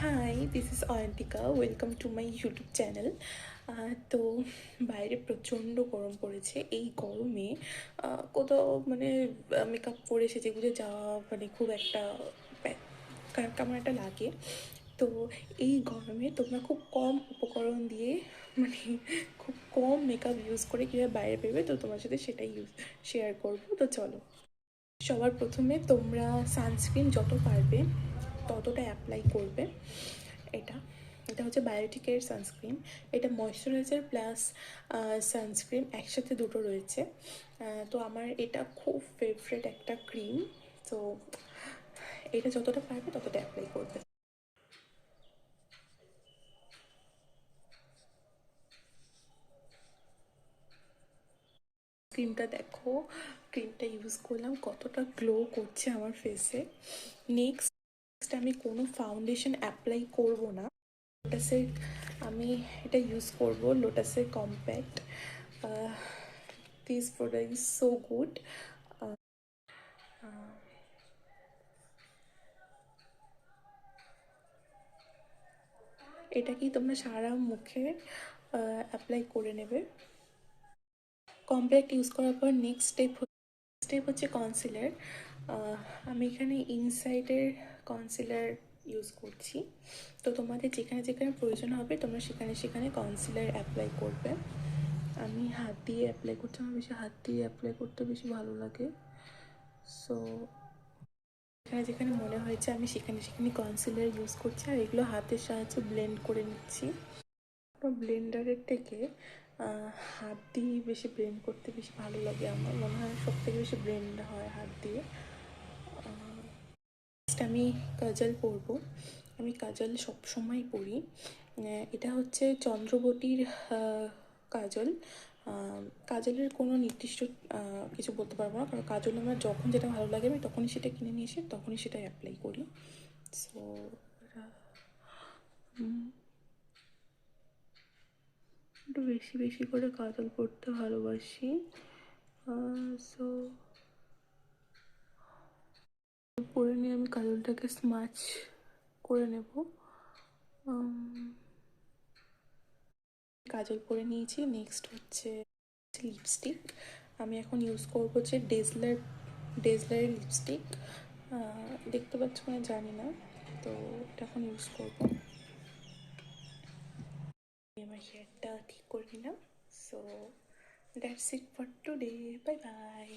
High, this is Ayantika. Welcome to my YouTube channel. তো বাইরে প্রচণ্ড গরম পড়েছে। এই গরমে কোথাও মানে মেকআপ করে সেজে গুজে যাওয়া মানে খুব একটা কেমন একটা লাগে। তো এই গরমে তোমরা খুব কম উপকরণ দিয়ে মানে খুব কম মেকআপ ইউজ করে কীভাবে বাইরে বেরোবে, তো তোমার সাথে সেটাই শেয়ার করবো। তো চলো, সবার প্রথমে তোমরা সানস্ক্রিন যত পারবে ততটা অ্যাপ্লাই করবে। এটা এটা হচ্ছে বায়োটিকের সানস্ক্রিন। এটা ময়শ্চারাইজার প্লাস সানস্ক্রিন একসাথে দুটো রয়েছে। তো আমার এটা খুব ফেভারেট একটা ক্রিম। তো এটা যতটা পারবে ততটা অ্যাপ্লাই করবে। ক্রিমটা দেখো, ক্রিমটা ইউজ করলাম কতটা গ্লো করছে আমার ফেসে। নেক্সট আমি কোনো ফাউন্ডেশন অ্যাপ্লাই করব না। লোটাসের আমি এটা ইউজ করব, লোটাসের compact. This product is so good. এটা কি তোমরা সারা মুখে অ্যাপ্লাই করে নেবে। কম্প্যাক্ট ইউজ করার পর নেক্সট স্টেপ হচ্ছে কনসিলার। আমি এখানে ইনসাইডের কনসিলার ইউজ করছি। তো তোমাদের যেখানে যেখানে প্রয়োজন হবে তোমরা সেখানে সেখানে কনসিলার অ্যাপ্লাই করবে। আমি হাত দিয়ে অ্যাপ্লাই করছি, আমার বেশি হাত দিয়ে অ্যাপ্লাই করতে বেশি ভালো লাগে। সো যেখানে যেখানে মনে হয়েছে আমি সেখানে সেখানে কনসিলার ইউজ করছি, আর এগুলো হাতের সাহায্যে ব্লেন্ড করে নিচ্ছি। ব্লেন্ডারের থেকে হাত দিয়ে বেশি ব্লেন্ড করতে বেশি ভালো লাগে। আমার মনে হয় সব থেকে বেশি ব্লেন্ড হয় হাত দিয়ে। নেক্সট আমি কাজল পরবো। আমি কাজল সবসময় পরি। এটা হচ্ছে চন্দ্রবতীর কাজল। কাজলের কোনো নির্দিষ্ট কিছু বলতে পারবো না, কারণ কাজল আমার যখন যেটা ভালো লাগে আমি তখনই সেটা কিনে নিয়ে এসে তখনই সেটা অ্যাপ্লাই করি। সো একটু বেশি বেশি করে কাজল পরতে ভালোবাসি। সো পরে নিয়ে আমি কাজলটাকে স্মাচ করে নেব। কাজল পরে নিয়েছি। নেক্সট হচ্ছে লিপস্টিক। আমি এখন ইউজ করবো হচ্ছে ডেজলারের লিপস্টিক। দেখতে পাচ্ছ মানে জানি না, তো এটা এখন ইউজ করবো। আমার হেয়ারটা ঠিক করে নিলাম। So that's it for today, bye bye.